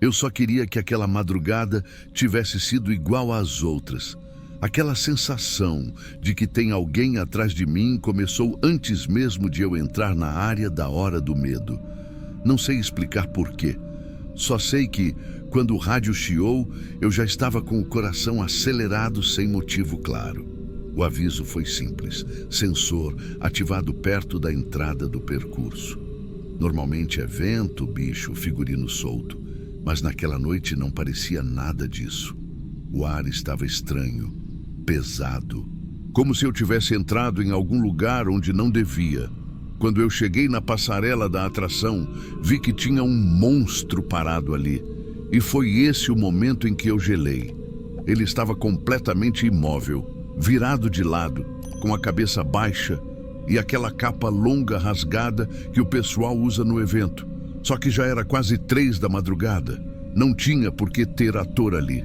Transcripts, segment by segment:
Eu só queria que aquela madrugada tivesse sido igual às outras. Aquela sensação de que tem alguém atrás de mim começou antes mesmo de eu entrar na área da hora do medo. Não sei explicar porquê. Só sei que, quando o rádio chiou, eu já estava com o coração acelerado sem motivo claro. O aviso foi simples: sensor ativado perto da entrada do percurso. Normalmente é vento, bicho, figurino solto, mas naquela noite não parecia nada disso. O ar estava estranho, pesado, como se eu tivesse entrado em algum lugar onde não devia. Quando eu cheguei na passarela da atração, vi que tinha um monstro parado ali. E foi esse o momento em que eu gelei. Ele estava completamente imóvel, virado de lado, com a cabeça baixa e aquela capa longa rasgada que o pessoal usa no evento. Só que já era quase 3 da madrugada. Não tinha por que ter ator ali.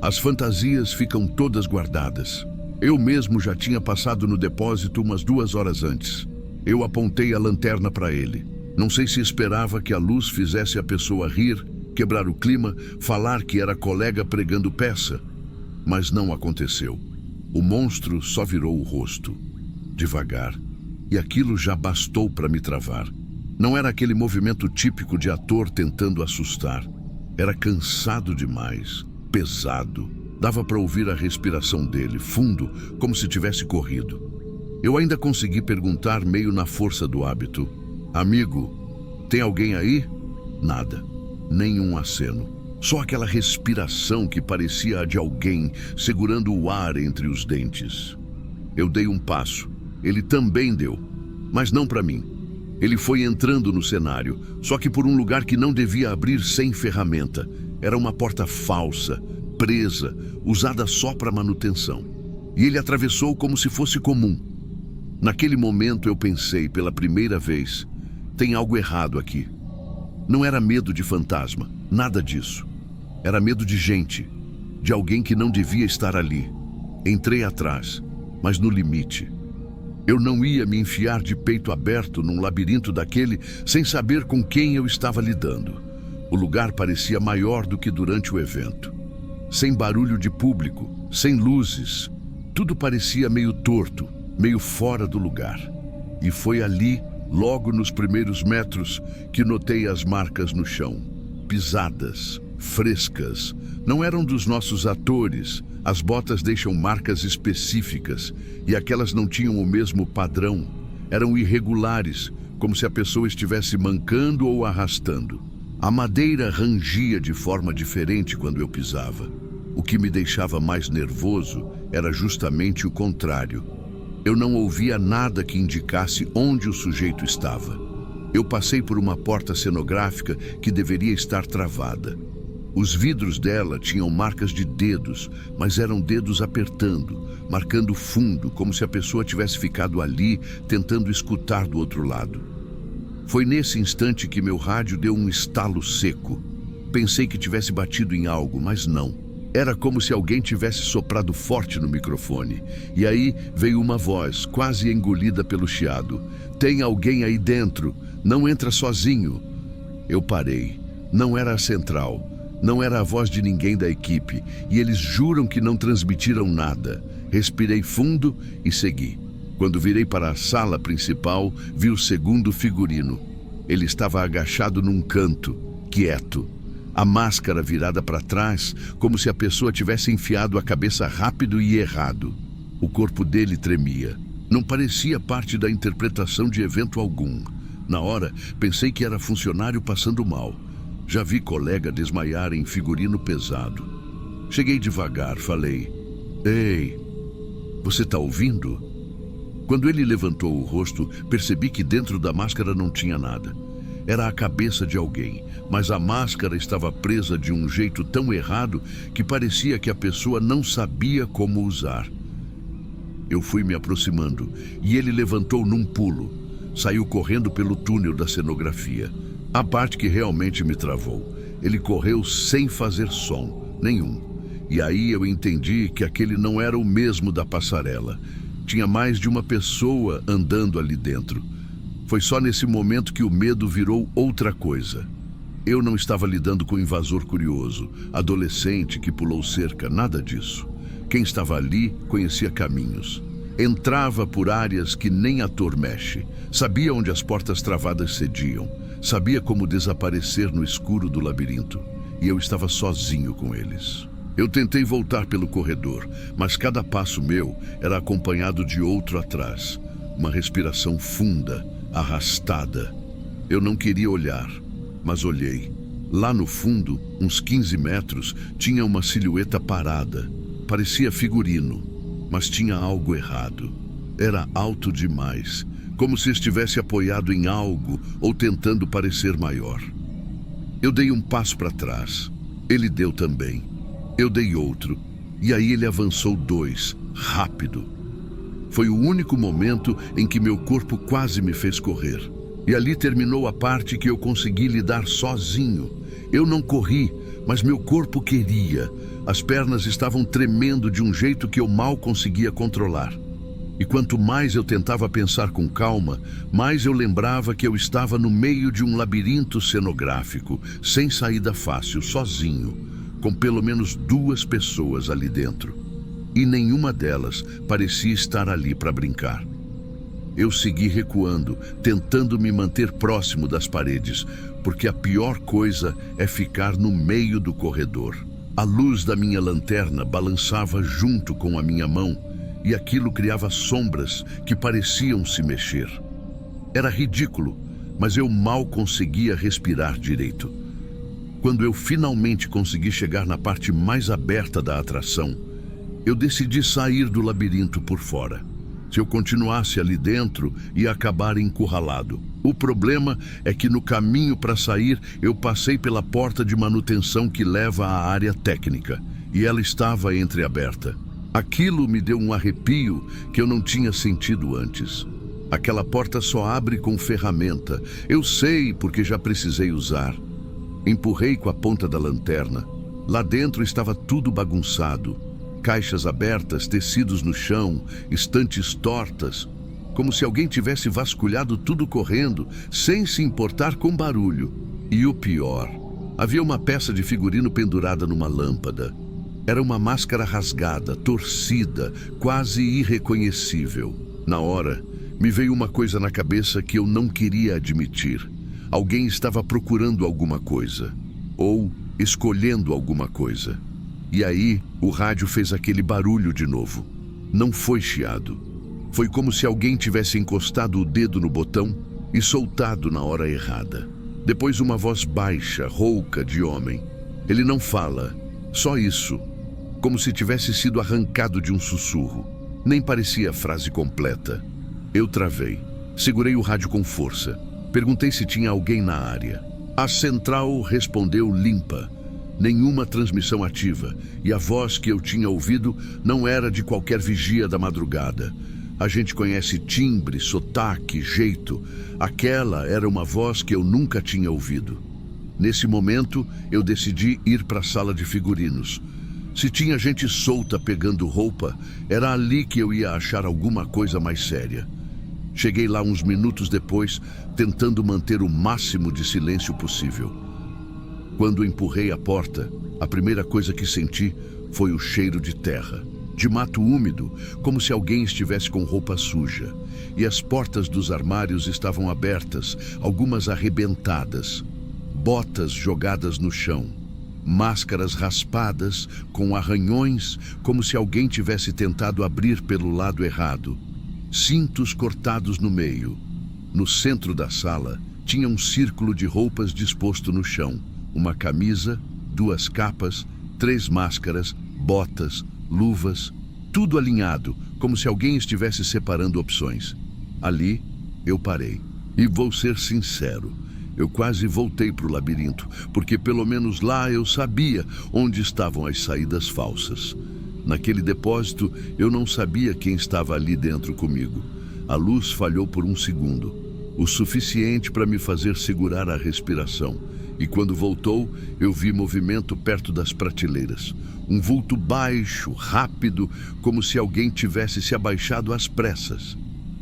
As fantasias ficam todas guardadas. Eu mesmo já tinha passado no depósito umas 2 horas antes. Eu apontei a lanterna para ele. Não sei se esperava que a luz fizesse a pessoa rir, quebrar o clima, falar que era colega pregando peça. Mas não aconteceu. O monstro só virou o rosto, devagar, e aquilo já bastou para me travar. Não era aquele movimento típico de ator tentando assustar. Era cansado demais, pesado. Dava para ouvir a respiração dele, fundo, como se tivesse corrido. Eu ainda consegui perguntar meio na força do hábito: amigo, tem alguém aí? Nada, nenhum aceno. Só aquela respiração que parecia a de alguém segurando o ar entre os dentes. Eu dei um passo, ele também deu, mas não para mim. Ele foi entrando no cenário, só que por um lugar que não devia abrir sem ferramenta. Era uma porta falsa, presa, usada só para manutenção. E ele atravessou como se fosse comum. Naquele momento eu pensei pela primeira vez: tem algo errado aqui. Não era medo de fantasma, nada disso. Era medo de gente, de alguém que não devia estar ali. Entrei atrás, mas no limite. Eu não ia me enfiar de peito aberto num labirinto daquele sem saber com quem eu estava lidando. O lugar parecia maior do que durante o evento. Sem barulho de público, sem luzes. Tudo parecia meio torto, meio fora do lugar. E foi ali, logo nos primeiros metros, que notei as marcas no chão. Pisadas, frescas. Não eram dos nossos atores. As botas deixam marcas específicas, e aquelas não tinham o mesmo padrão. Eram irregulares, como se a pessoa estivesse mancando ou arrastando. A madeira rangia de forma diferente quando eu pisava. O que me deixava mais nervoso era justamente o contrário. Eu não ouvia nada que indicasse onde o sujeito estava. Eu passei por uma porta cenográfica que deveria estar travada. Os vidros dela tinham marcas de dedos, mas eram dedos apertando, marcando fundo, como se a pessoa tivesse ficado ali, tentando escutar do outro lado. Foi nesse instante que meu rádio deu um estalo seco. Pensei que tivesse batido em algo, mas não. Era como se alguém tivesse soprado forte no microfone. E aí veio uma voz, quase engolida pelo chiado: tem alguém aí dentro, não entra sozinho. Eu parei. Não era a central. Não era a voz de ninguém da equipe, e eles juram que não transmitiram nada. Respirei fundo e segui. Quando virei para a sala principal, vi o segundo figurino. Ele estava agachado num canto, quieto. A máscara virada para trás, como se a pessoa tivesse enfiado a cabeça rápido e errado. O corpo dele tremia. Não parecia parte da interpretação de evento algum. Na hora, pensei que era funcionário passando mal. Já vi colega desmaiar em figurino pesado. Cheguei devagar, falei: ei, você tá ouvindo? Quando ele levantou o rosto, percebi que dentro da máscara não tinha nada. Era a cabeça de alguém, mas a máscara estava presa de um jeito tão errado que parecia que a pessoa não sabia como usar. Eu fui me aproximando e ele levantou num pulo. Saiu correndo pelo túnel da cenografia. A parte que realmente me travou. Ele correu sem fazer som nenhum. E aí eu entendi que aquele não era o mesmo da passarela. Tinha mais de uma pessoa andando ali dentro. Foi só nesse momento que o medo virou outra coisa. Eu não estava lidando com um invasor curioso, adolescente que pulou cerca, nada disso. Quem estava ali conhecia caminhos. Entrava por áreas que nem ator mexe. Sabia onde as portas travadas cediam. Sabia como desaparecer no escuro do labirinto. E eu estava sozinho com eles. Eu tentei voltar pelo corredor, mas cada passo meu era acompanhado de outro atrás. Uma respiração funda, arrastada. Eu não queria olhar, mas olhei. Lá no fundo, uns 15 metros, tinha uma silhueta parada. Parecia figurino, mas tinha algo errado. Era alto demais, como se estivesse apoiado em algo ou tentando parecer maior. Eu dei um passo para trás. Ele deu também. Eu dei outro, e aí ele avançou 2, rápido. Foi o único momento em que meu corpo quase me fez correr. E ali terminou a parte que eu consegui lidar sozinho. Eu não corri, mas meu corpo queria. As pernas estavam tremendo de um jeito que eu mal conseguia controlar. E quanto mais eu tentava pensar com calma, mais eu lembrava que eu estava no meio de um labirinto cenográfico, sem saída fácil, sozinho, com pelo menos 2 pessoas ali dentro. E nenhuma delas parecia estar ali para brincar. Eu segui recuando, tentando me manter próximo das paredes, porque a pior coisa é ficar no meio do corredor. A luz da minha lanterna balançava junto com a minha mão, e aquilo criava sombras que pareciam se mexer. Era ridículo, mas eu mal conseguia respirar direito. Quando eu finalmente consegui chegar na parte mais aberta da atração, eu decidi sair do labirinto por fora. Se eu continuasse ali dentro, ia acabar encurralado. O problema é que no caminho para sair, eu passei pela porta de manutenção que leva à área técnica, e ela estava entreaberta. Aquilo me deu um arrepio que eu não tinha sentido antes. Aquela porta só abre com ferramenta. Eu sei porque já precisei usar. Empurrei com a ponta da lanterna. Lá dentro estava tudo bagunçado. Caixas abertas, tecidos no chão, estantes tortas. Como se alguém tivesse vasculhado tudo correndo, sem se importar com barulho. E o pior, havia uma peça de figurino pendurada numa lâmpada. Era uma máscara rasgada, torcida, quase irreconhecível. Na hora, me veio uma coisa na cabeça que eu não queria admitir. Alguém estava procurando alguma coisa, ou escolhendo alguma coisa. E aí, o rádio fez aquele barulho de novo. Não foi chiado. Foi como se alguém tivesse encostado o dedo no botão e soltado na hora errada. Depois uma voz baixa, rouca de homem. Ele não fala, só isso. Como se tivesse sido arrancado de um sussurro. Nem parecia a frase completa. Eu travei. Segurei o rádio com força. Perguntei se tinha alguém na área. A central respondeu limpa. Nenhuma transmissão ativa. E a voz que eu tinha ouvido não era de qualquer vigia da madrugada. A gente conhece timbre, sotaque, jeito. Aquela era uma voz que eu nunca tinha ouvido. Nesse momento, eu decidi ir para a sala de figurinos. Se tinha gente solta pegando roupa, era ali que eu ia achar alguma coisa mais séria. Cheguei lá uns minutos depois, tentando manter o máximo de silêncio possível. Quando empurrei a porta, a primeira coisa que senti foi o cheiro de terra, de mato úmido, como se alguém estivesse com roupa suja. E as portas dos armários estavam abertas, algumas arrebentadas, botas jogadas no chão, máscaras raspadas com arranhões, como se alguém tivesse tentado abrir pelo lado errado. Cintos cortados no meio. No centro da sala, tinha um círculo de roupas disposto no chão. Uma camisa, 2 capas, 3 máscaras, botas, luvas, tudo alinhado, como se alguém estivesse separando opções. Ali, eu parei. E vou ser sincero, eu quase voltei para o labirinto, porque pelo menos lá eu sabia onde estavam as saídas falsas. Naquele depósito, eu não sabia quem estava ali dentro comigo. A luz falhou por um segundo, o suficiente para me fazer segurar a respiração. E quando voltou, eu vi movimento perto das prateleiras. Um vulto baixo, rápido, como se alguém tivesse se abaixado às pressas.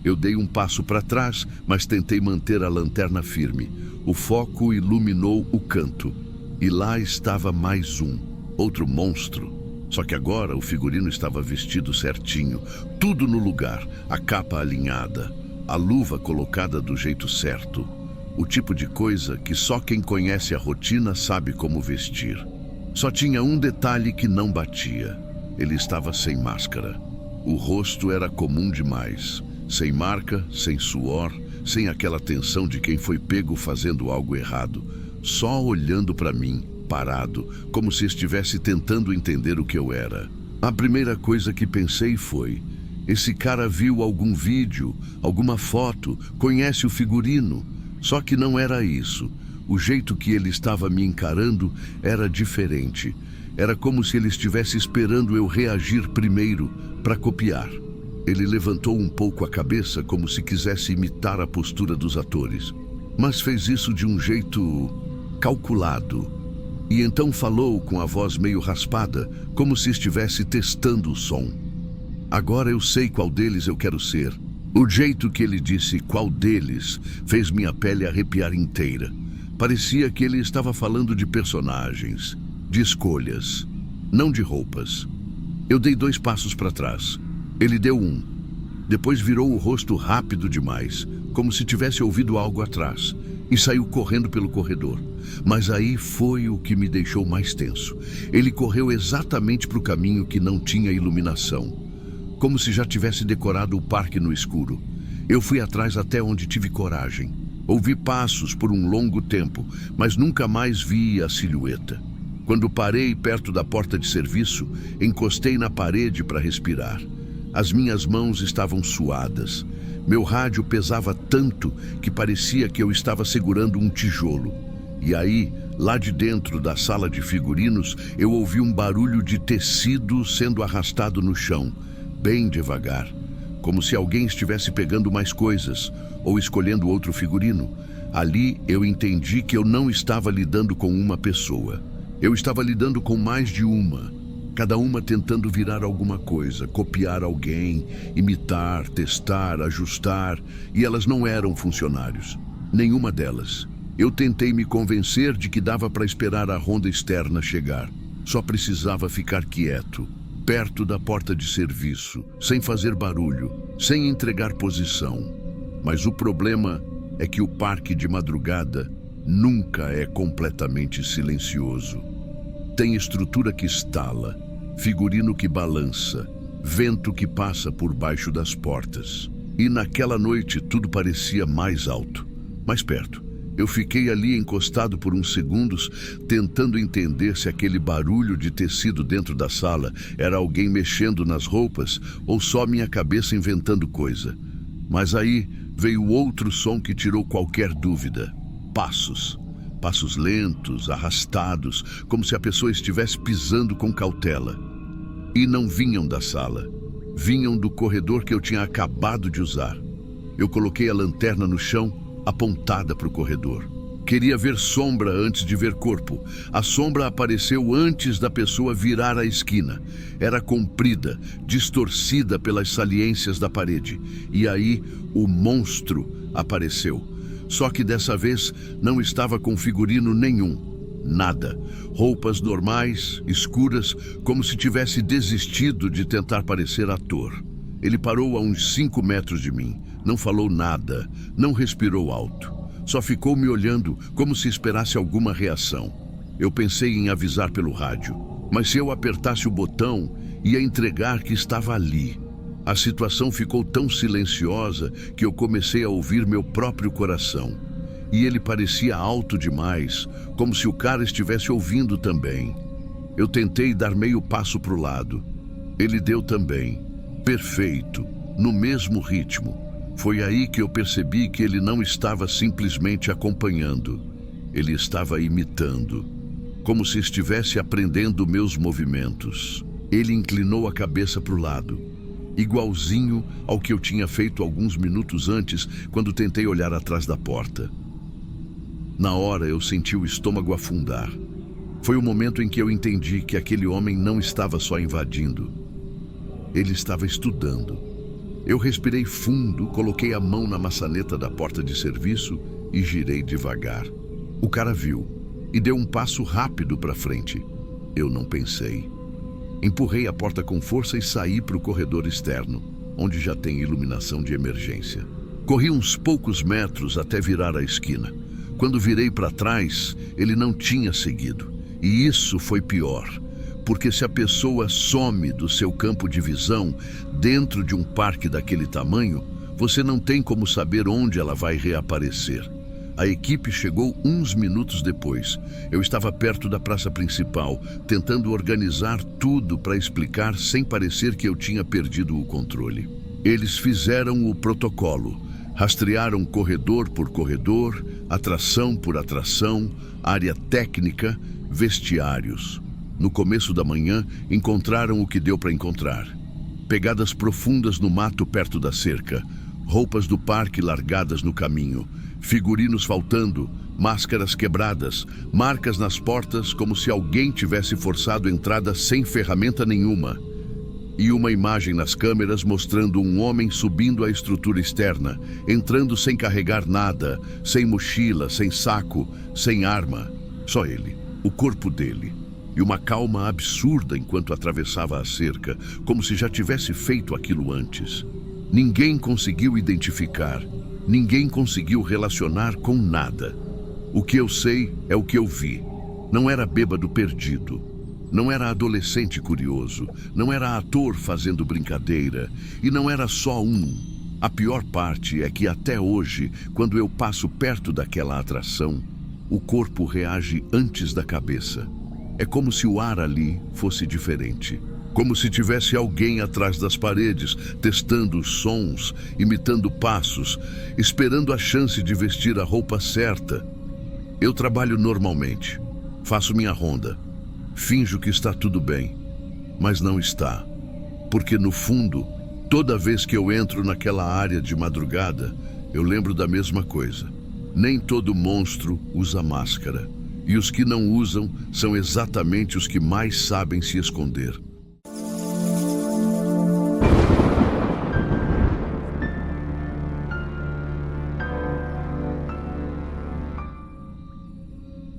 Eu dei um passo para trás, mas tentei manter a lanterna firme. O foco iluminou o canto. E lá estava mais um, outro monstro. Só que agora o figurino estava vestido certinho, tudo no lugar, a capa alinhada, a luva colocada do jeito certo. O tipo de coisa que só quem conhece a rotina sabe como vestir. Só tinha um detalhe que não batia. Ele estava sem máscara. O rosto era comum demais. Sem marca, sem suor, sem aquela tensão de quem foi pego fazendo algo errado. Só olhando para mim, parado, como se estivesse tentando entender o que eu era. A primeira coisa que pensei foi: esse cara viu algum vídeo, alguma foto, conhece o figurino. Só que não era isso. O jeito que ele estava me encarando era diferente. Era como se ele estivesse esperando eu reagir primeiro, para copiar. Ele levantou um pouco a cabeça, como se quisesse imitar a postura dos atores. Mas fez isso de um jeito calculado. E então falou com a voz meio raspada, como se estivesse testando o som. Agora eu sei qual deles eu quero ser. O jeito que ele disse qual deles fez minha pele arrepiar inteira. Parecia que ele estava falando de personagens, de escolhas, não de roupas. Eu dei 2 passos para trás. Ele deu 1. Depois virou o rosto rápido demais, como se tivesse ouvido algo atrás, e saiu correndo pelo corredor. Mas aí foi o que me deixou mais tenso. Ele correu exatamente para o caminho que não tinha iluminação, como se já tivesse decorado o parque no escuro. Eu fui atrás até onde tive coragem. Ouvi passos por um longo tempo, mas nunca mais vi a silhueta. Quando parei perto da porta de serviço, encostei na parede para respirar. As minhas mãos estavam suadas. Meu rádio pesava tanto que parecia que eu estava segurando um tijolo. E aí, lá de dentro da sala de figurinos, eu ouvi um barulho de tecido sendo arrastado no chão, bem devagar, como se alguém estivesse pegando mais coisas ou escolhendo outro figurino. Ali eu entendi que eu não estava lidando com uma pessoa. Eu estava lidando com mais de uma. Cada uma tentando virar alguma coisa, copiar alguém, imitar, testar, ajustar, e elas não eram funcionários. Nenhuma delas. Eu tentei me convencer de que dava para esperar a ronda externa chegar. Só precisava ficar quieto, perto da porta de serviço, sem fazer barulho, sem entregar posição. Mas o problema é que o parque de madrugada nunca é completamente silencioso. Tem estrutura que estala, figurino que balança, vento que passa por baixo das portas. E naquela noite tudo parecia mais alto, mais perto. Eu fiquei ali encostado por uns segundos, tentando entender se aquele barulho de tecido dentro da sala era alguém mexendo nas roupas ou só minha cabeça inventando coisa. Mas aí veio outro som que tirou qualquer dúvida. Passos. Passos lentos, arrastados, como se a pessoa estivesse pisando com cautela. E não vinham da sala. Vinham do corredor que eu tinha acabado de usar. Eu coloquei a lanterna no chão, apontada para o corredor. Queria ver sombra antes de ver corpo. A sombra apareceu antes da pessoa virar a esquina. Era comprida, distorcida pelas saliências da parede. E aí o monstro apareceu. Só que dessa vez não estava com figurino nenhum. Nada. Roupas normais, escuras, como se tivesse desistido de tentar parecer ator. Ele parou a uns 5 metros de mim. Não falou nada, não respirou alto. Só ficou me olhando como se esperasse alguma reação. Eu pensei em avisar pelo rádio, mas se eu apertasse o botão, ia entregar que estava ali. A situação ficou tão silenciosa que eu comecei a ouvir meu próprio coração. E ele parecia alto demais, como se o cara estivesse ouvindo também. Eu tentei dar meio passo para o lado. Ele deu também. Perfeito, no mesmo ritmo. Foi aí que eu percebi que ele não estava simplesmente acompanhando. Ele estava imitando, como se estivesse aprendendo meus movimentos. Ele inclinou a cabeça para o lado, igualzinho ao que eu tinha feito alguns minutos antes, quando tentei olhar atrás da porta. Na hora eu senti o estômago afundar. Foi o momento em que eu entendi que aquele homem não estava só invadindo. Ele estava estudando. Eu respirei fundo, coloquei a mão na maçaneta da porta de serviço e girei devagar. O cara viu e deu um passo rápido para frente. Eu não pensei. Empurrei a porta com força e saí para o corredor externo, onde já tem iluminação de emergência. Corri uns poucos metros até virar a esquina. Quando virei para trás, ele não tinha seguido. E isso foi pior, porque se a pessoa some do seu campo de visão dentro de um parque daquele tamanho, você não tem como saber onde ela vai reaparecer. A equipe chegou uns minutos depois. Eu estava perto da praça principal, tentando organizar tudo para explicar sem parecer que eu tinha perdido o controle. Eles fizeram o protocolo. Rastrearam corredor por corredor, atração por atração, área técnica, vestiários. No começo da manhã, encontraram o que deu para encontrar. Pegadas profundas no mato perto da cerca, roupas do parque largadas no caminho, figurinos faltando, máscaras quebradas, marcas nas portas como se alguém tivesse forçado entrada sem ferramenta nenhuma. E uma imagem nas câmeras mostrando um homem subindo a estrutura externa, entrando sem carregar nada, sem mochila, sem saco, sem arma. Só ele, o corpo dele. E uma calma absurda enquanto atravessava a cerca, como se já tivesse feito aquilo antes. Ninguém conseguiu identificar, ninguém conseguiu relacionar com nada. O que eu sei é o que eu vi. Não era bêbado perdido. Não era adolescente curioso, não era ator fazendo brincadeira, e não era só um. A pior parte é que até hoje, quando eu passo perto daquela atração, o corpo reage antes da cabeça. É como se o ar ali fosse diferente. Como se tivesse alguém atrás das paredes, testando os sons, imitando passos, esperando a chance de vestir a roupa certa. Eu trabalho normalmente, faço minha ronda. Finjo que está tudo bem, mas não está. Porque no fundo, toda vez que eu entro naquela área de madrugada, eu lembro da mesma coisa. Nem todo monstro usa máscara. E os que não usam são exatamente os que mais sabem se esconder.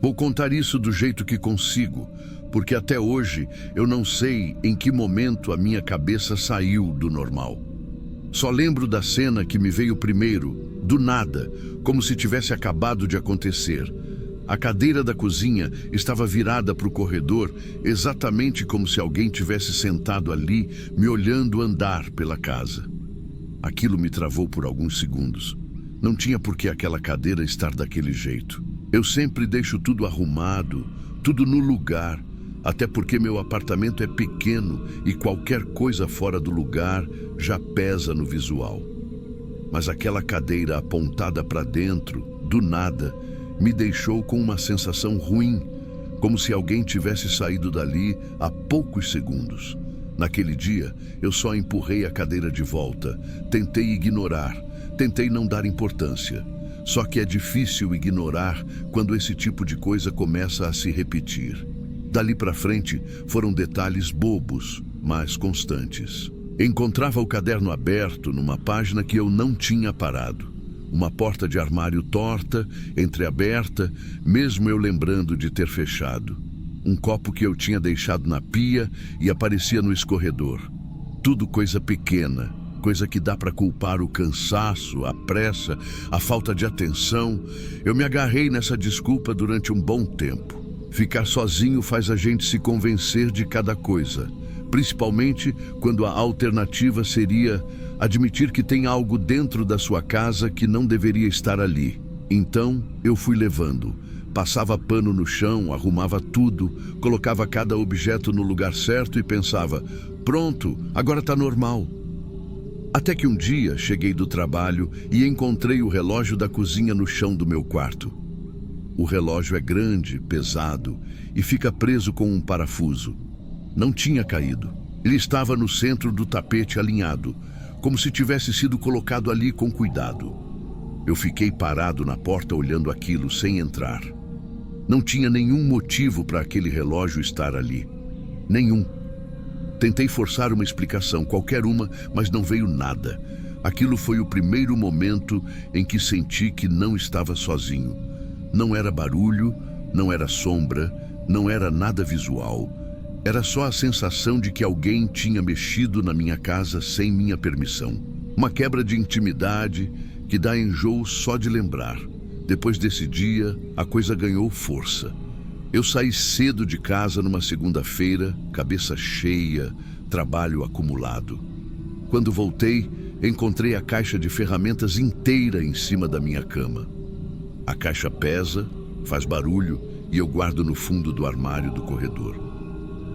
Vou contar isso do jeito que consigo, porque até hoje eu não sei em que momento a minha cabeça saiu do normal. Só lembro da cena que me veio primeiro, do nada, como se tivesse acabado de acontecer. A cadeira da cozinha estava virada para o corredor, exatamente como se alguém tivesse sentado ali, me olhando andar pela casa. Aquilo me travou por alguns segundos. Não tinha por que aquela cadeira estar daquele jeito. Eu sempre deixo tudo arrumado, tudo no lugar, até porque meu apartamento é pequeno e qualquer coisa fora do lugar já pesa no visual. Mas aquela cadeira apontada para dentro, do nada, me deixou com uma sensação ruim, como se alguém tivesse saído dali há poucos segundos. Naquele dia, eu só empurrei a cadeira de volta, tentei ignorar, tentei não dar importância. Só que é difícil ignorar quando esse tipo de coisa começa a se repetir. Dali para frente, foram detalhes bobos, mas constantes. Encontrava o caderno aberto numa página que eu não tinha parado. Uma porta de armário torta, entreaberta, mesmo eu lembrando de ter fechado. Um copo que eu tinha deixado na pia e aparecia no escorredor. Tudo coisa pequena, coisa que dá para culpar o cansaço, a pressa, a falta de atenção. Eu me agarrei nessa desculpa durante um bom tempo. Ficar sozinho faz a gente se convencer de cada coisa, principalmente quando a alternativa seria admitir que tem algo dentro da sua casa que não deveria estar ali. Então, eu fui levando. Passava pano no chão, arrumava tudo, colocava cada objeto no lugar certo e pensava, pronto, agora tá normal. Até que um dia cheguei do trabalho e encontrei o relógio da cozinha no chão do meu quarto. O relógio é grande, pesado e fica preso com um parafuso. Não tinha caído. Ele estava no centro do tapete alinhado, como se tivesse sido colocado ali com cuidado. Eu fiquei parado na porta olhando aquilo sem entrar. Não tinha nenhum motivo para aquele relógio estar ali. Nenhum. Tentei forçar uma explicação, qualquer uma, mas não veio nada. Aquilo foi o primeiro momento em que senti que não estava sozinho. Não era barulho, não era sombra, não era nada visual. Era só a sensação de que alguém tinha mexido na minha casa sem minha permissão. Uma quebra de intimidade que dá enjoo só de lembrar. Depois desse dia, a coisa ganhou força. Eu saí cedo de casa numa segunda-feira, cabeça cheia, trabalho acumulado. Quando voltei, encontrei a caixa de ferramentas inteira em cima da minha cama. A caixa pesa, faz barulho e eu guardo no fundo do armário do corredor.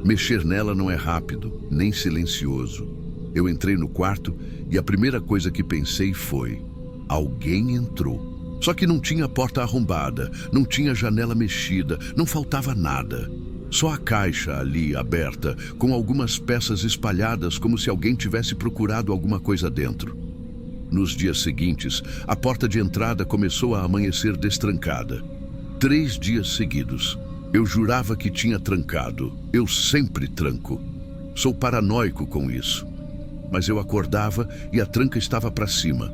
Mexer nela não é rápido, nem silencioso. Eu entrei no quarto e a primeira coisa que pensei foi: alguém entrou. Só que não tinha porta arrombada, não tinha janela mexida, não faltava nada. Só a caixa ali aberta, com algumas peças espalhadas como se alguém tivesse procurado alguma coisa dentro. Nos dias seguintes, a porta de entrada começou a amanhecer destrancada. 3 dias seguidos. Eu jurava que tinha trancado. Eu sempre tranco. Sou paranoico com isso. Mas eu acordava e a tranca estava para cima.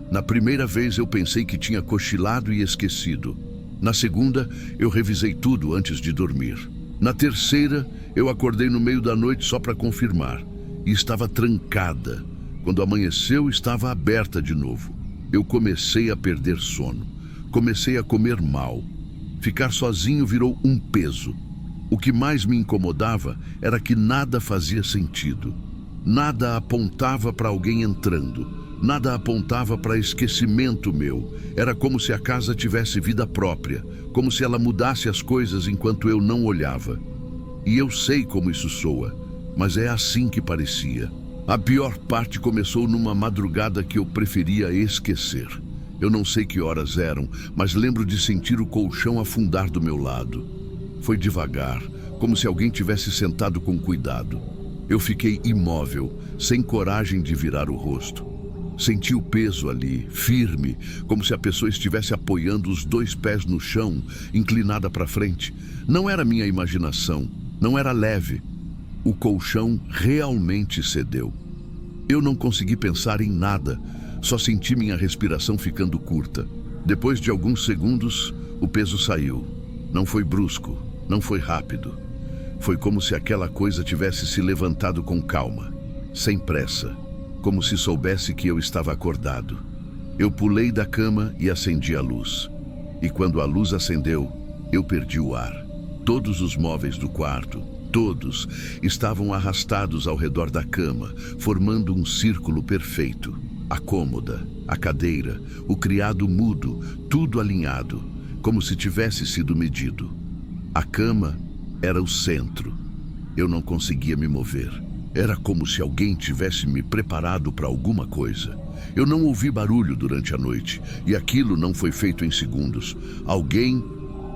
Na primeira vez eu pensei que tinha cochilado e esquecido. Na segunda, eu revisei tudo antes de dormir. Na terceira, eu acordei no meio da noite só para confirmar. E estava trancada. Quando amanheceu, estava aberta de novo. Eu comecei a perder sono. Comecei a comer mal. Ficar sozinho virou um peso. O que mais me incomodava era que nada fazia sentido. Nada apontava para alguém entrando. Nada apontava para esquecimento meu. Era como se a casa tivesse vida própria, como se ela mudasse as coisas enquanto eu não olhava. E eu sei como isso soa, mas é assim que parecia. A pior parte começou numa madrugada que eu preferia esquecer. Eu não sei que horas eram, mas lembro de sentir o colchão afundar do meu lado. Foi devagar, como se alguém tivesse sentado com cuidado. Eu fiquei imóvel, sem coragem de virar o rosto. Senti o peso ali, firme, como se a pessoa estivesse apoiando os 2 pés no chão, inclinada para frente. Não era minha imaginação, não era leve. O colchão realmente cedeu. Eu não consegui pensar em nada, só senti minha respiração ficando curta. Depois de alguns segundos, o peso saiu. Não foi brusco, não foi rápido. Foi como se aquela coisa tivesse se levantado com calma, sem pressa. Como se soubesse que eu estava acordado. Eu pulei da cama e acendi a luz. E quando a luz acendeu, eu perdi o ar. Todos os móveis do quarto, todos, estavam arrastados ao redor da cama, formando um círculo perfeito. A cômoda, a cadeira, o criado mudo, tudo alinhado, como se tivesse sido medido. A cama era o centro. Eu não conseguia me mover. Era como se alguém tivesse me preparado para alguma coisa. Eu não ouvi barulho durante a noite, e aquilo não foi feito em segundos. Alguém,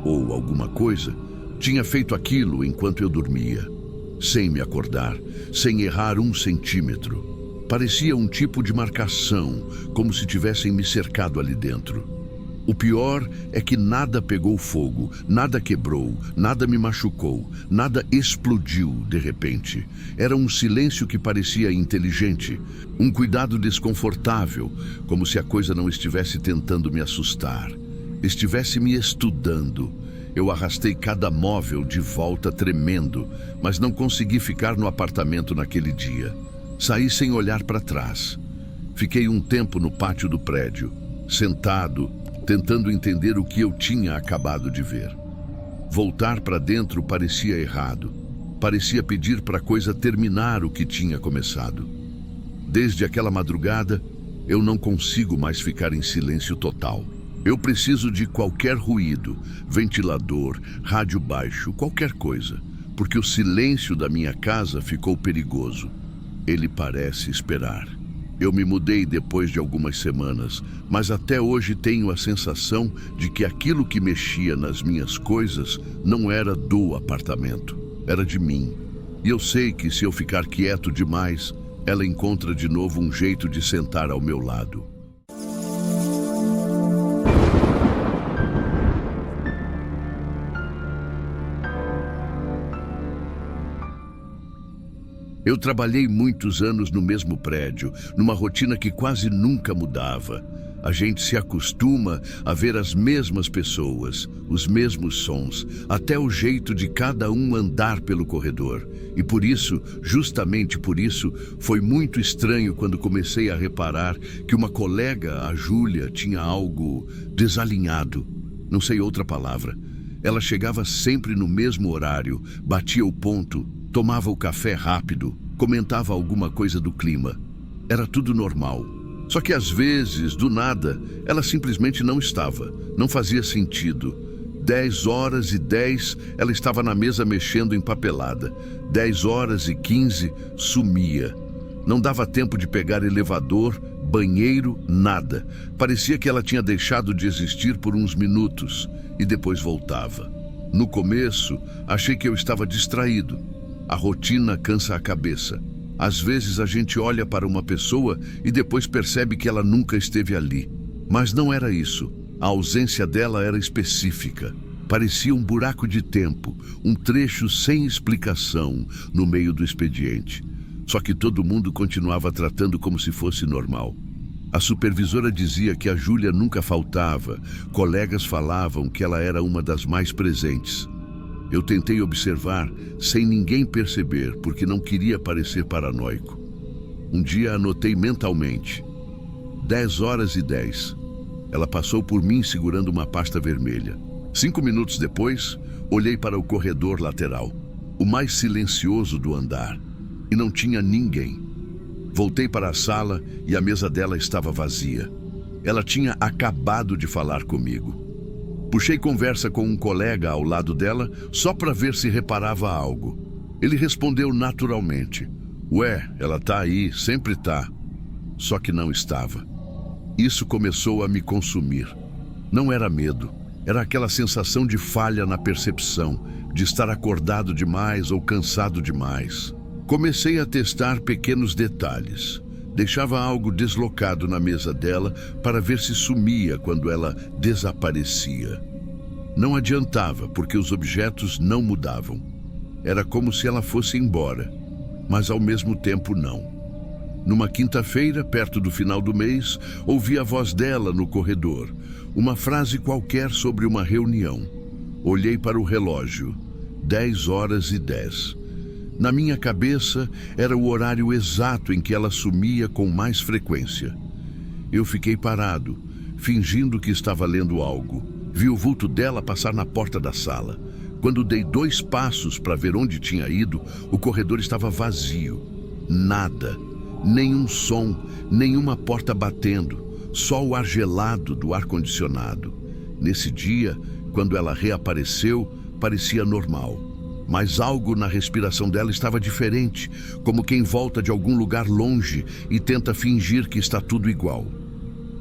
ou alguma coisa, tinha feito aquilo enquanto eu dormia. Sem me acordar, sem errar 1 centímetro. Parecia um tipo de marcação, como se tivessem me cercado ali dentro. O pior é que nada pegou fogo, nada quebrou, nada me machucou, nada explodiu de repente. Era um silêncio que parecia inteligente, um cuidado desconfortável, como se a coisa não estivesse tentando me assustar, estivesse me estudando. Eu arrastei cada móvel de volta tremendo, mas não consegui ficar no apartamento naquele dia. Saí sem olhar para trás. Fiquei um tempo no pátio do prédio, sentado, tentando entender o que eu tinha acabado de ver. Voltar para dentro parecia errado. Parecia pedir para a coisa terminar o que tinha começado. Desde aquela madrugada, eu não consigo mais ficar em silêncio total. Eu preciso de qualquer ruído, ventilador, rádio baixo, qualquer coisa, porque o silêncio da minha casa ficou perigoso. Ele parece esperar. Eu me mudei depois de algumas semanas, mas até hoje tenho a sensação de que aquilo que mexia nas minhas coisas não era do apartamento, era de mim. E eu sei que se eu ficar quieto demais, ela encontra de novo um jeito de sentar ao meu lado. Eu trabalhei muitos anos no mesmo prédio, numa rotina que quase nunca mudava. A gente se acostuma a ver as mesmas pessoas, os mesmos sons, até o jeito de cada um andar pelo corredor. E por isso, justamente por isso, foi muito estranho quando comecei a reparar que uma colega, a Júlia, tinha algo desalinhado. Não sei outra palavra. Ela chegava sempre no mesmo horário, batia o ponto, tomava o café rápido, comentava alguma coisa do clima. Era tudo normal. Só que às vezes, do nada, ela simplesmente não estava. Não fazia sentido. 10h10, ela estava na mesa mexendo em papelada. 10h15, sumia. Não dava tempo de pegar elevador, banheiro, nada. Parecia que ela tinha deixado de existir por uns minutos e depois voltava. No começo, achei que eu estava distraído. A rotina cansa a cabeça. Às vezes a gente olha para uma pessoa e depois percebe que ela nunca esteve ali. Mas não era isso. A ausência dela era específica. Parecia um buraco de tempo, um trecho sem explicação no meio do expediente. Só que todo mundo continuava tratando como se fosse normal. A supervisora dizia que a Júlia nunca faltava. Colegas falavam que ela era uma das mais presentes. Eu tentei observar sem ninguém perceber, porque não queria parecer paranoico. Um dia anotei mentalmente. 10h10. Ela passou por mim segurando uma pasta vermelha. 5 minutos depois, olhei para o corredor lateral, o mais silencioso do andar, e não tinha ninguém. Voltei para a sala e a mesa dela estava vazia. Ela tinha acabado de falar comigo. Puxei conversa com um colega ao lado dela só para ver se reparava algo. Ele respondeu naturalmente. Ué, ela tá aí, sempre tá. Só que não estava. Isso começou a me consumir. Não era medo, era aquela sensação de falha na percepção, de estar acordado demais ou cansado demais. Comecei a testar pequenos detalhes. Deixava algo deslocado na mesa dela para ver se sumia quando ela desaparecia. Não adiantava, porque os objetos não mudavam. Era como se ela fosse embora, mas ao mesmo tempo não. Numa quinta-feira, perto do final do mês, ouvi a voz dela no corredor. Uma frase qualquer sobre uma reunião. Olhei para o relógio. 10h10. Na minha cabeça, era o horário exato em que ela sumia com mais frequência. Eu fiquei parado, fingindo que estava lendo algo. Vi o vulto dela passar na porta da sala. Quando dei 2 passos para ver onde tinha ido, o corredor estava vazio. Nada. Nenhum som, nenhuma porta batendo. Só o ar gelado do ar-condicionado. Nesse dia, quando ela reapareceu, parecia normal. Mas algo na respiração dela estava diferente, como quem volta de algum lugar longe e tenta fingir que está tudo igual.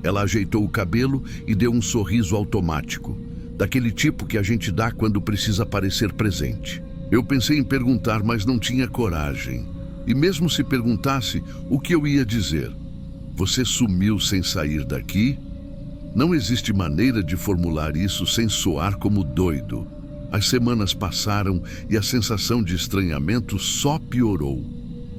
Ela ajeitou o cabelo e deu um sorriso automático, daquele tipo que a gente dá quando precisa parecer presente. Eu pensei em perguntar, mas não tinha coragem. E mesmo se perguntasse, o que eu ia dizer? Você sumiu sem sair daqui? Não existe maneira de formular isso sem soar como doido. As semanas passaram e a sensação de estranhamento só piorou.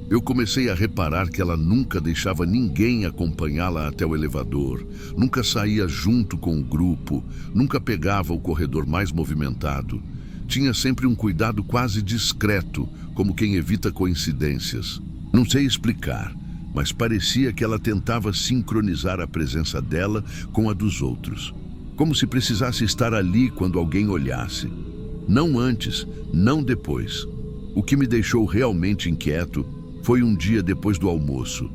Eu comecei a reparar que ela nunca deixava ninguém acompanhá-la até o elevador, nunca saía junto com o grupo, nunca pegava o corredor mais movimentado. Tinha sempre um cuidado quase discreto, como quem evita coincidências. Não sei explicar, mas parecia que ela tentava sincronizar a presença dela com a dos outros, como se precisasse estar ali quando alguém olhasse. Não antes, não depois. O que me deixou realmente inquieto foi um dia depois do almoço.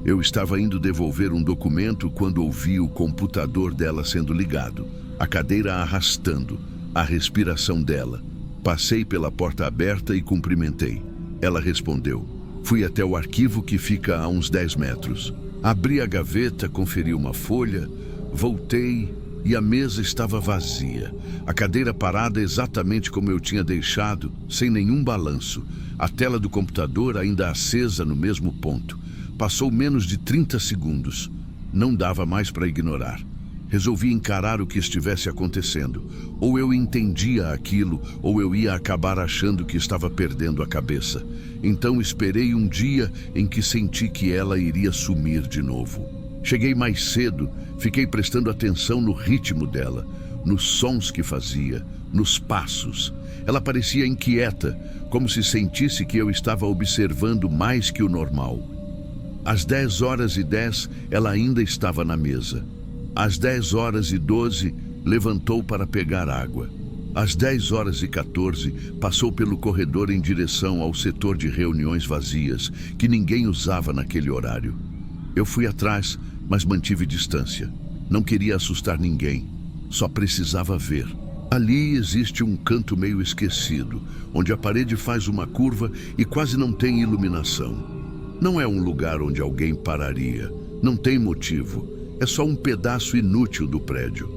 Eu estava indo devolver um documento quando ouvi o computador dela sendo ligado, a cadeira arrastando, a respiração dela. Passei pela porta aberta e cumprimentei. Ela respondeu. Fui até o arquivo que fica a uns 10 metros. Abri a gaveta, conferi uma folha, voltei e a mesa estava vazia. A cadeira parada exatamente como eu tinha deixado, sem nenhum balanço. A tela do computador ainda acesa no mesmo ponto. Passou menos de 30 segundos. Não dava mais para ignorar. Resolvi encarar o que estivesse acontecendo. Ou eu entendia aquilo, ou eu ia acabar achando que estava perdendo a cabeça. Então esperei um dia em que senti que ela iria sumir de novo. Cheguei mais cedo, fiquei prestando atenção no ritmo dela, nos sons que fazia, nos passos. Ela parecia inquieta, como se sentisse que eu estava observando mais que o normal. Às 10h10, ela ainda estava na mesa. Às 10h12, levantou para pegar água. Às 10h14, passou pelo corredor em direção ao setor de reuniões vazias, que ninguém usava naquele horário. Eu fui atrás, mas mantive distância. Não queria assustar ninguém, só precisava ver. Ali existe um canto meio esquecido, onde a parede faz uma curva e quase não tem iluminação. Não é um lugar onde alguém pararia, não tem motivo, é só um pedaço inútil do prédio.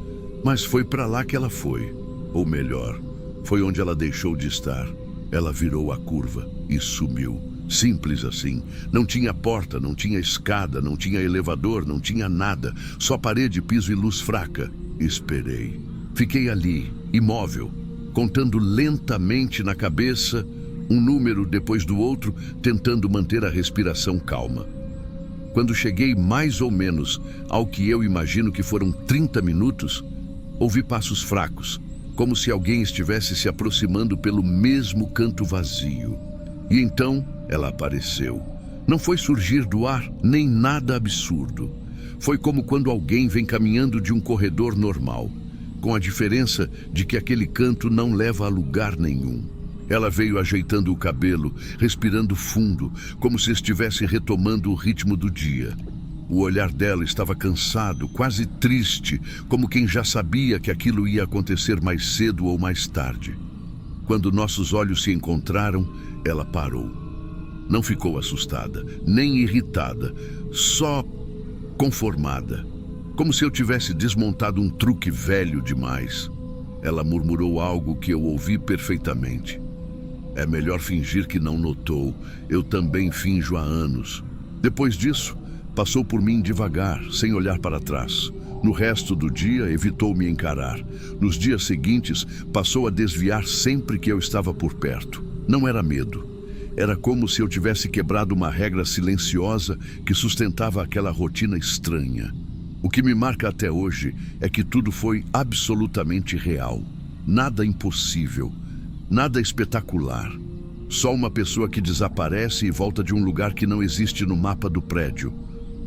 Mas foi para lá que ela foi, ou melhor, foi onde ela deixou de estar. Ela virou a curva e sumiu. Simples assim. Não tinha porta, não tinha escada, não tinha elevador, não tinha nada, só parede, piso e luz fraca. Esperei. Fiquei ali, imóvel, contando lentamente na cabeça um número depois do outro, tentando manter a respiração calma. Quando cheguei mais ou menos ao que eu imagino que foram 30 minutos, ouvi passos fracos, como se alguém estivesse se aproximando pelo mesmo canto vazio. E então ela apareceu. Não foi surgir do ar, nem nada absurdo. Foi como quando alguém vem caminhando de um corredor normal, com a diferença de que aquele canto não leva a lugar nenhum. Ela veio ajeitando o cabelo, respirando fundo, como se estivesse retomando o ritmo do dia. O olhar dela estava cansado, quase triste, como quem já sabia que aquilo ia acontecer mais cedo ou mais tarde. Quando nossos olhos se encontraram, ela parou. Não ficou assustada, nem irritada, só conformada, como se eu tivesse desmontado um truque velho demais. Ela murmurou algo que eu ouvi perfeitamente. É melhor fingir que não notou. Eu também finjo há anos. Depois disso, passou por mim devagar, sem olhar para trás. No resto do dia, evitou me encarar. Nos dias seguintes, passou a desviar sempre que eu estava por perto. Não era medo. Era como se eu tivesse quebrado uma regra silenciosa que sustentava aquela rotina estranha. O que me marca até hoje é que tudo foi absolutamente real. Nada impossível. Nada espetacular. Só uma pessoa que desaparece e volta de um lugar que não existe no mapa do prédio.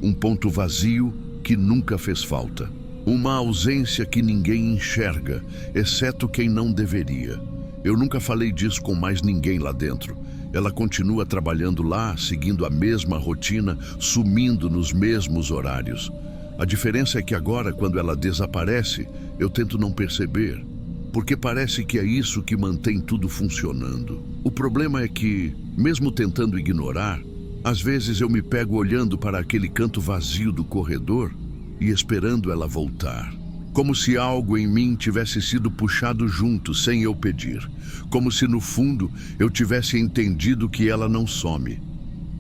Um ponto vazio que nunca fez falta. Uma ausência que ninguém enxerga, exceto quem não deveria. Eu nunca falei disso com mais ninguém lá dentro. Ela continua trabalhando lá, seguindo a mesma rotina, sumindo nos mesmos horários. A diferença é que agora, quando ela desaparece, eu tento não perceber, porque parece que é isso que mantém tudo funcionando. O problema é que, mesmo tentando ignorar, às vezes eu me pego olhando para aquele canto vazio do corredor e esperando ela voltar. Como se algo em mim tivesse sido puxado junto, sem eu pedir. Como se, no fundo, eu tivesse entendido que ela não some.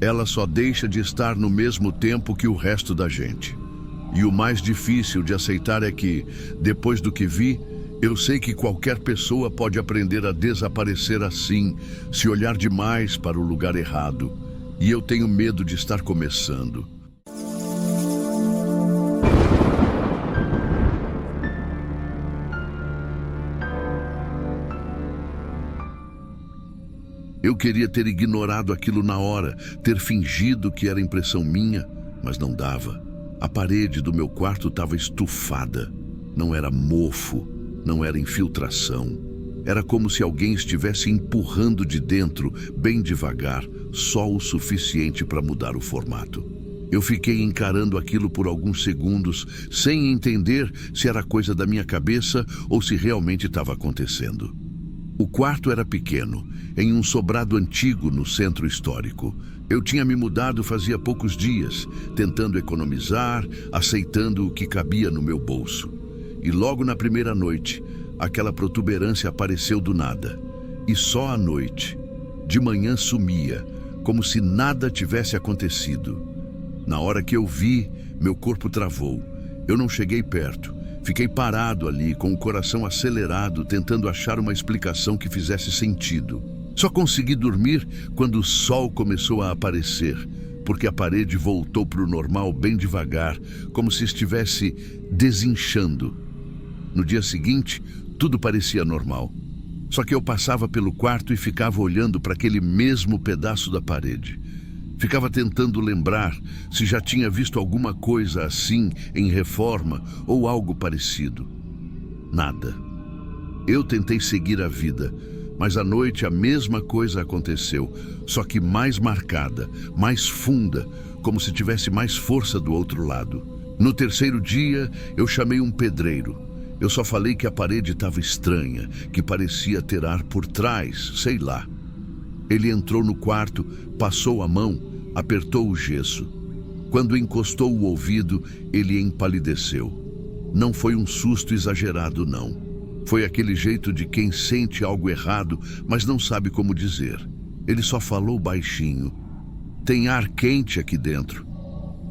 Ela só deixa de estar no mesmo tempo que o resto da gente. E o mais difícil de aceitar é que, depois do que vi, eu sei que qualquer pessoa pode aprender a desaparecer assim, se olhar demais para o lugar errado. E eu tenho medo de estar começando. Eu queria ter ignorado aquilo na hora, ter fingido que era impressão minha, mas não dava. A parede do meu quarto estava estufada. Não era mofo, não era infiltração. Era como se alguém estivesse empurrando de dentro, bem devagar, só o suficiente para mudar o formato. Eu fiquei encarando aquilo por alguns segundos, sem entender se era coisa da minha cabeça ou se realmente estava acontecendo. O quarto era pequeno, em um sobrado antigo no centro histórico. Eu tinha me mudado fazia poucos dias, tentando economizar, aceitando o que cabia no meu bolso. E logo na primeira noite, aquela protuberância apareceu do nada. E só à noite. De manhã sumia, como se nada tivesse acontecido. Na hora que eu vi, meu corpo travou. Eu não cheguei perto. Fiquei parado ali, com o coração acelerado, tentando achar uma explicação que fizesse sentido. Só consegui dormir quando o sol começou a aparecer, porque a parede voltou para o normal bem devagar, como se estivesse desinchando. No dia seguinte, tudo parecia normal. Só que eu passava pelo quarto e ficava olhando para aquele mesmo pedaço da parede. Ficava tentando lembrar se já tinha visto alguma coisa assim em reforma ou algo parecido. Nada. Eu tentei seguir a vida, mas à noite a mesma coisa aconteceu, só que mais marcada, mais funda, como se tivesse mais força do outro lado. No terceiro dia, eu chamei um pedreiro. Eu só falei que a parede estava estranha, que parecia ter ar por trás, sei lá. Ele entrou no quarto, passou a mão, apertou o gesso. Quando encostou o ouvido, ele empalideceu. Não foi um susto exagerado, não. Foi aquele jeito de quem sente algo errado, mas não sabe como dizer. Ele só falou baixinho. Tem ar quente aqui dentro.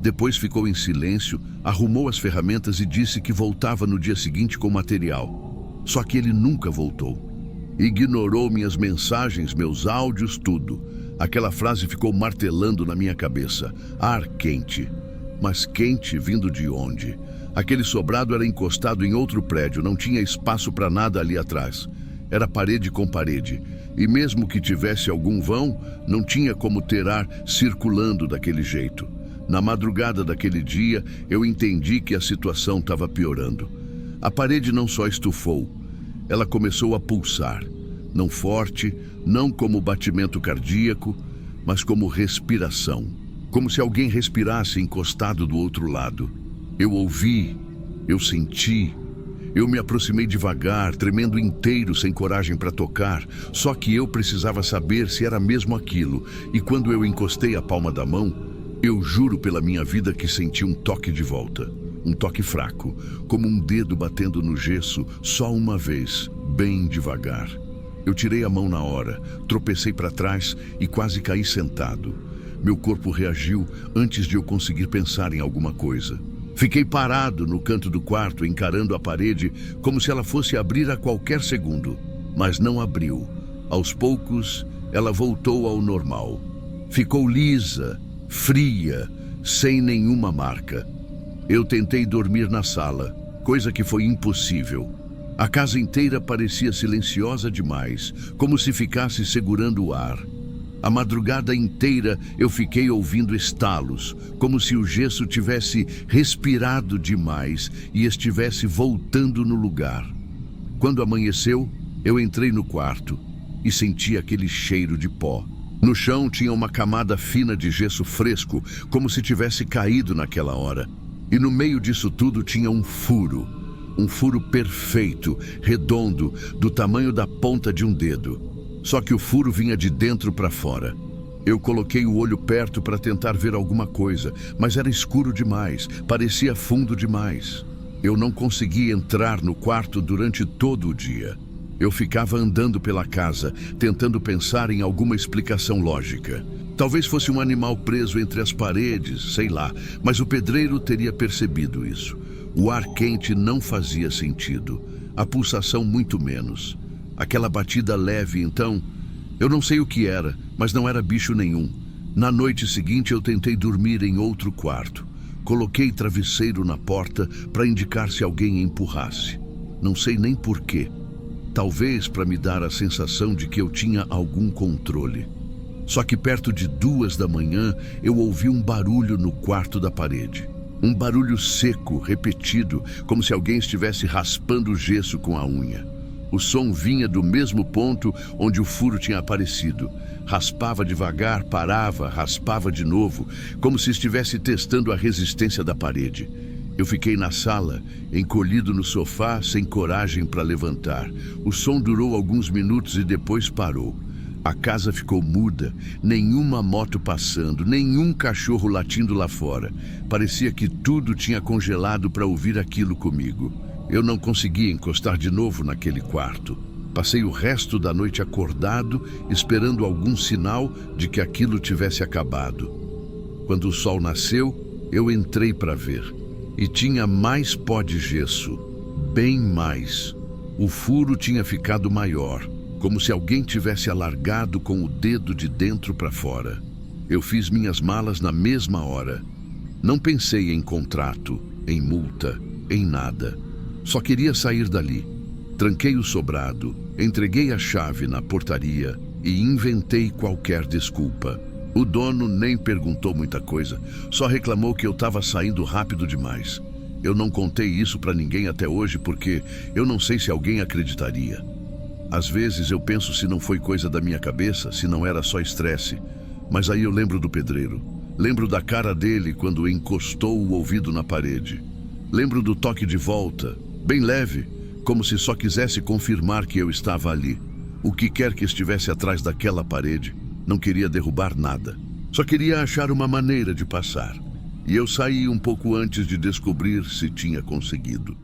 Depois ficou em silêncio, arrumou as ferramentas e disse que voltava no dia seguinte com material. Só que ele nunca voltou. Ignorou minhas mensagens, meus áudios, tudo. Aquela frase ficou martelando na minha cabeça. Ar quente. Mas quente vindo de onde? Aquele sobrado era encostado em outro prédio, não tinha espaço para nada ali atrás. Era parede com parede. E mesmo que tivesse algum vão, não tinha como ter ar circulando daquele jeito. Na madrugada daquele dia, eu entendi que a situação estava piorando. A parede não só estufou, ela começou a pulsar. Não forte, não como batimento cardíaco, mas como respiração. Como se alguém respirasse encostado do outro lado. Eu ouvi, eu senti, eu me aproximei devagar, tremendo inteiro, sem coragem para tocar. Só que eu precisava saber se era mesmo aquilo. E quando eu encostei a palma da mão, eu juro pela minha vida que senti um toque de volta. Um toque fraco, como um dedo batendo no gesso, só uma vez, bem devagar. Eu tirei a mão na hora, tropecei para trás e quase caí sentado. Meu corpo reagiu antes de eu conseguir pensar em alguma coisa. Fiquei parado no canto do quarto, encarando a parede, como se ela fosse abrir a qualquer segundo. Mas não abriu. Aos poucos, ela voltou ao normal. Ficou lisa, fria, sem nenhuma marca. Eu tentei dormir na sala, coisa que foi impossível. A casa inteira parecia silenciosa demais, como se ficasse segurando o ar. A madrugada inteira eu fiquei ouvindo estalos, como se o gesso tivesse respirado demais e estivesse voltando no lugar. Quando amanheceu, eu entrei no quarto e senti aquele cheiro de pó. No chão tinha uma camada fina de gesso fresco, como se tivesse caído naquela hora. E no meio disso tudo tinha um furo perfeito, redondo, do tamanho da ponta de um dedo. Só que o furo vinha de dentro para fora. Eu coloquei o olho perto para tentar ver alguma coisa, mas era escuro demais, parecia fundo demais. Eu não conseguia entrar no quarto durante todo o dia. Eu ficava andando pela casa, tentando pensar em alguma explicação lógica. Talvez fosse um animal preso entre as paredes, sei lá, mas o pedreiro teria percebido isso. O ar quente não fazia sentido, a pulsação muito menos. Aquela batida leve, então, eu não sei o que era, mas não era bicho nenhum. Na noite seguinte eu tentei dormir em outro quarto. Coloquei travesseiro na porta para indicar se alguém empurrasse. Não sei nem porquê. Talvez para me dar a sensação de que eu tinha algum controle. Só que perto de 2 da manhã eu ouvi um barulho no quarto da parede. Um barulho seco, repetido, como se alguém estivesse raspando o gesso com a unha. O som vinha do mesmo ponto onde o furo tinha aparecido. Raspava devagar, parava, raspava de novo, como se estivesse testando a resistência da parede. Eu fiquei na sala, encolhido no sofá, sem coragem para levantar. O som durou alguns minutos e depois parou. A casa ficou muda, nenhuma moto passando, nenhum cachorro latindo lá fora. Parecia que tudo tinha congelado para ouvir aquilo comigo. Eu não conseguia encostar de novo naquele quarto. Passei o resto da noite acordado, esperando algum sinal de que aquilo tivesse acabado. Quando o sol nasceu, eu entrei para ver. E tinha mais pó de gesso. bem mais. O furo tinha ficado maior, como se alguém tivesse alargado com o dedo de dentro para fora. Eu fiz minhas malas na mesma hora. Não pensei em contrato, em multa, em nada. Só queria sair dali. Tranquei o sobrado, entreguei a chave na portaria e inventei qualquer desculpa. O dono nem perguntou muita coisa, só reclamou que eu estava saindo rápido demais. Eu não contei isso para ninguém até hoje porque eu não sei se alguém acreditaria. Às vezes eu penso se não foi coisa da minha cabeça, se não era só estresse. Mas aí eu lembro do pedreiro. Lembro da cara dele quando encostou o ouvido na parede. Lembro do toque de volta, bem leve, como se só quisesse confirmar que eu estava ali. O que quer que estivesse atrás daquela parede, não queria derrubar nada. Só queria achar uma maneira de passar. E eu saí um pouco antes de descobrir se tinha conseguido.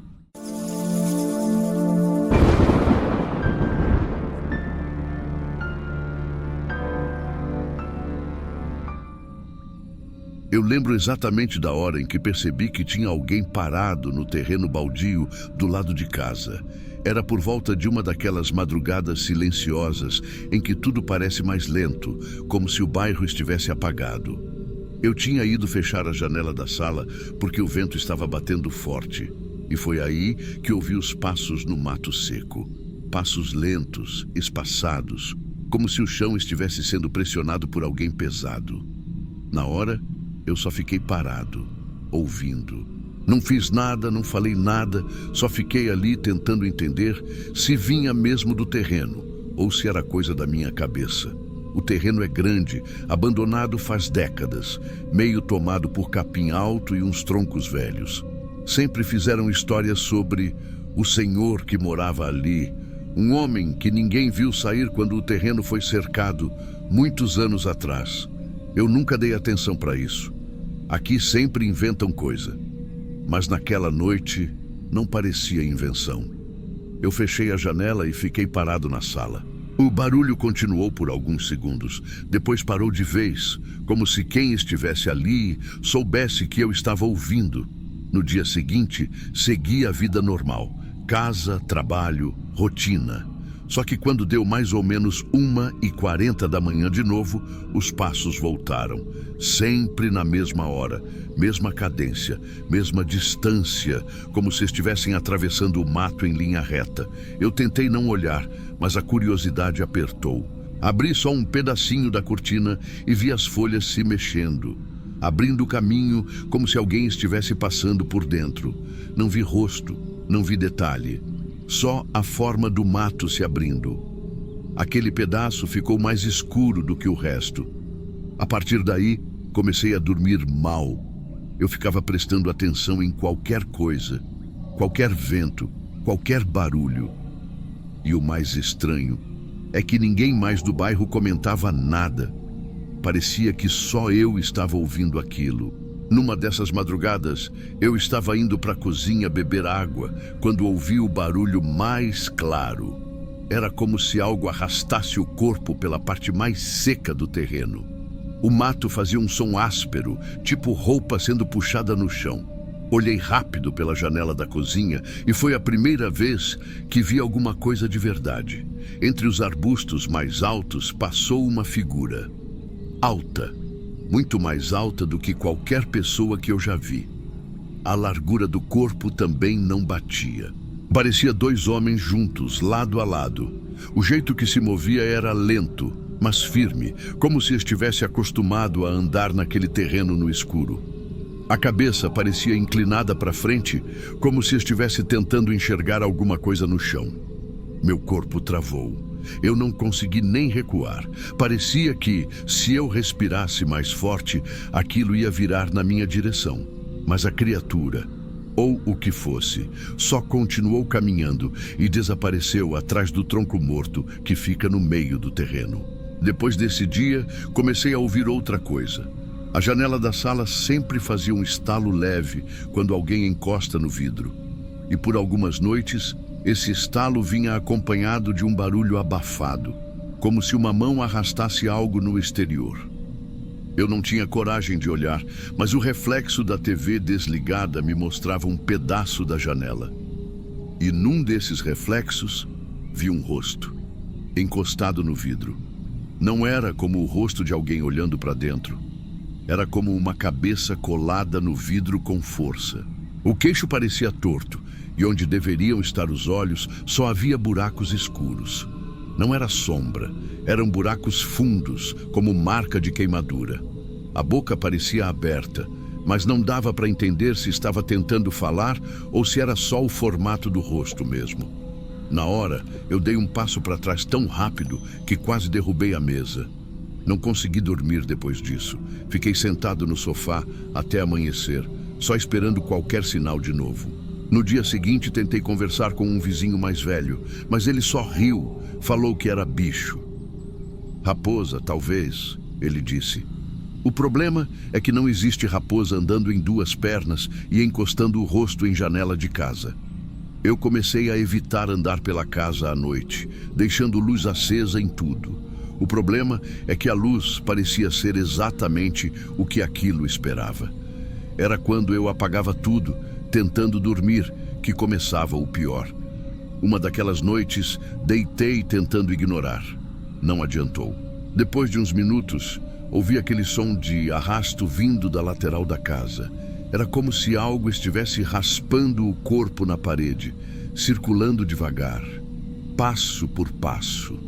Eu lembro exatamente da hora em que percebi que tinha alguém parado no terreno baldio do lado de casa. Era por volta de uma daquelas madrugadas silenciosas em que tudo parece mais lento, como se o bairro estivesse apagado. Eu tinha ido fechar a janela da sala porque o vento estava batendo forte. E foi aí que ouvi os passos no mato seco. Passos lentos, espaçados, como se o chão estivesse sendo pressionado por alguém pesado. Na hora, eu só fiquei parado, ouvindo. Não fiz nada, não falei nada, só fiquei ali tentando entender se vinha mesmo do terreno ou se era coisa da minha cabeça. O terreno é grande, abandonado faz décadas, meio tomado por capim alto e uns troncos velhos. Sempre fizeram histórias sobre o senhor que morava ali, um homem que ninguém viu sair quando o terreno foi cercado muitos anos atrás. Eu nunca dei atenção para isso. Aqui sempre inventam coisa. Mas naquela noite não parecia invenção. Eu fechei a janela e fiquei parado na sala. O barulho continuou por alguns segundos. Depois parou de vez, como se quem estivesse ali soubesse que eu estava ouvindo. No dia seguinte, segui a vida normal. Casa, trabalho, rotina. Só que quando deu mais ou menos 1h40 da manhã de novo, os passos voltaram. Sempre na mesma hora, mesma cadência, mesma distância, como se estivessem atravessando o mato em linha reta. Eu tentei não olhar, mas a curiosidade apertou. Abri só um pedacinho da cortina e vi as folhas se mexendo, abrindo o caminho como se alguém estivesse passando por dentro. Não vi rosto, não vi detalhe. Só a forma do mato se abrindo. Aquele pedaço ficou mais escuro do que o resto. A partir daí, comecei a dormir mal. Eu ficava prestando atenção em qualquer coisa, qualquer vento, qualquer barulho. E o mais estranho é que ninguém mais do bairro comentava nada. Parecia que só eu estava ouvindo aquilo. Numa dessas madrugadas, eu estava indo para a cozinha beber água quando ouvi o barulho mais claro. Era como se algo arrastasse o corpo pela parte mais seca do terreno. O mato fazia um som áspero, tipo roupa sendo puxada no chão. Olhei rápido pela janela da cozinha e foi a primeira vez que vi alguma coisa de verdade. Entre os arbustos mais altos passou uma figura. Alta. Muito mais alta do que qualquer pessoa que eu já vi. A largura do corpo também não batia. Parecia dois homens juntos, lado a lado. O jeito que se movia era lento, mas firme, como se estivesse acostumado a andar naquele terreno no escuro. A cabeça parecia inclinada para frente, como se estivesse tentando enxergar alguma coisa no chão. Meu corpo travou. Eu não consegui nem recuar. Parecia que, se eu respirasse mais forte, aquilo ia virar na minha direção. Mas a criatura, ou o que fosse, só continuou caminhando e desapareceu atrás do tronco morto que fica no meio do terreno. Depois desse dia, comecei a ouvir outra coisa. A janela da sala sempre fazia um estalo leve quando alguém encosta no vidro. E por algumas noites, esse estalo vinha acompanhado de um barulho abafado, como se uma mão arrastasse algo no exterior. Eu não tinha coragem de olhar, mas o reflexo da TV desligada me mostrava um pedaço da janela. E num desses reflexos, vi um rosto, encostado no vidro. Não era como o rosto de alguém olhando para dentro. Era como uma cabeça colada no vidro com força. O queixo parecia torto, e onde deveriam estar os olhos, só havia buracos escuros. Não era sombra, eram buracos fundos, como marca de queimadura. A boca parecia aberta, mas não dava para entender se estava tentando falar ou se era só o formato do rosto mesmo. Na hora, eu dei um passo para trás tão rápido que quase derrubei a mesa. Não consegui dormir depois disso. Fiquei sentado no sofá até amanhecer, só esperando qualquer sinal de novo. No dia seguinte, tentei conversar com um vizinho mais velho, mas ele só riu, falou que era bicho. Raposa, talvez, ele disse. O problema é que não existe raposa andando em duas pernas e encostando o rosto em janela de casa. Eu comecei a evitar andar pela casa à noite, deixando luz acesa em tudo. O problema é que a luz parecia ser exatamente o que aquilo esperava. Era quando eu apagava tudo, tentando dormir, que começava o pior. Uma daquelas noites, deitei tentando ignorar. Não adiantou. Depois de uns minutos, ouvi aquele som de arrasto vindo da lateral da casa. Era como se algo estivesse raspando o corpo na parede, circulando devagar, passo por passo.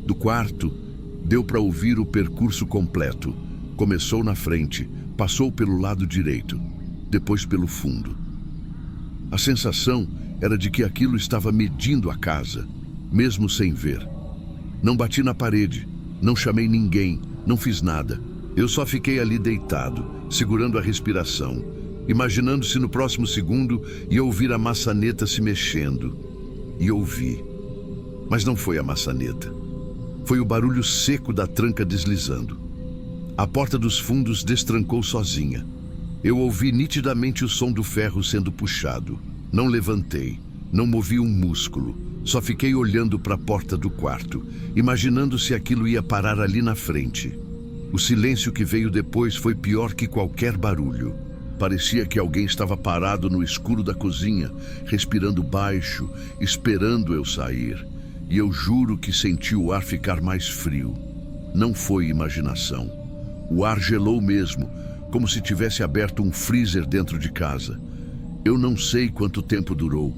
Do quarto, deu para ouvir o percurso completo. Começou na frente, passou pelo lado direito, depois pelo fundo. A sensação era de que aquilo estava medindo a casa, mesmo sem ver. Não bati na parede, não chamei ninguém, não fiz nada. Eu só fiquei ali deitado, segurando a respiração, imaginando se no próximo segundo ia ouvir a maçaneta se mexendo. E ouvi. Mas não foi a maçaneta. Foi o barulho seco da tranca deslizando. A porta dos fundos destrancou sozinha. Eu ouvi nitidamente o som do ferro sendo puxado. Não levantei, não movi um músculo. Só fiquei olhando para a porta do quarto, imaginando se aquilo ia parar ali na frente. O silêncio que veio depois foi pior que qualquer barulho. Parecia que alguém estava parado no escuro da cozinha, respirando baixo, esperando eu sair. E eu juro que senti o ar ficar mais frio. Não foi imaginação. O ar gelou mesmo, como se tivesse aberto um freezer dentro de casa. Eu não sei quanto tempo durou.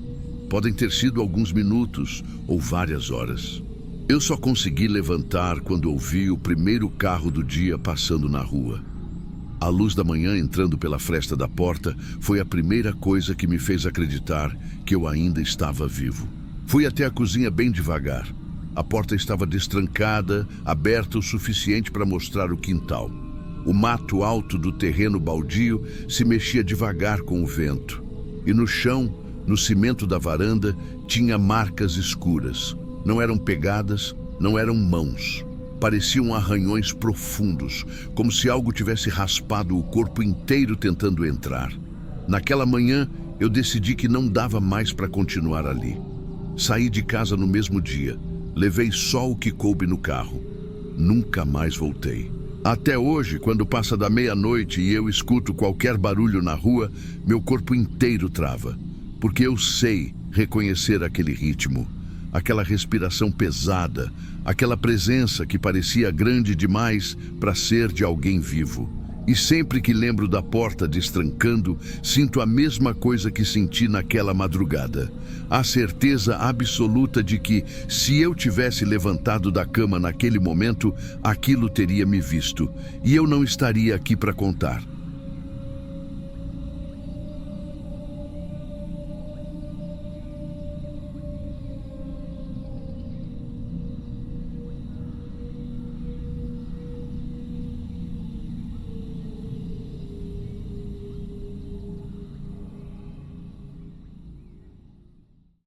Podem ter sido alguns minutos ou várias horas. Eu só consegui levantar quando ouvi o primeiro carro do dia passando na rua. A luz da manhã entrando pela fresta da porta foi a primeira coisa que me fez acreditar que eu ainda estava vivo. Fui até a cozinha bem devagar. A porta estava destrancada, aberta o suficiente para mostrar o quintal. O mato alto do terreno baldio se mexia devagar com o vento. E no chão, no cimento da varanda, tinha marcas escuras. Não eram pegadas, não eram mãos. Pareciam arranhões profundos, como se algo tivesse raspado o corpo inteiro tentando entrar. Naquela manhã, eu decidi que não dava mais para continuar ali. Saí de casa no mesmo dia. Levei só o que coube no carro. Nunca mais voltei. Até hoje, quando passa da meia-noite e eu escuto qualquer barulho na rua, meu corpo inteiro trava. Porque eu sei reconhecer aquele ritmo, aquela respiração pesada, aquela presença que parecia grande demais para ser de alguém vivo. E sempre que lembro da porta destrancando, sinto a mesma coisa que senti naquela madrugada. A certeza absoluta de que, se eu tivesse levantado da cama naquele momento, aquilo teria me visto. E eu não estaria aqui para contar.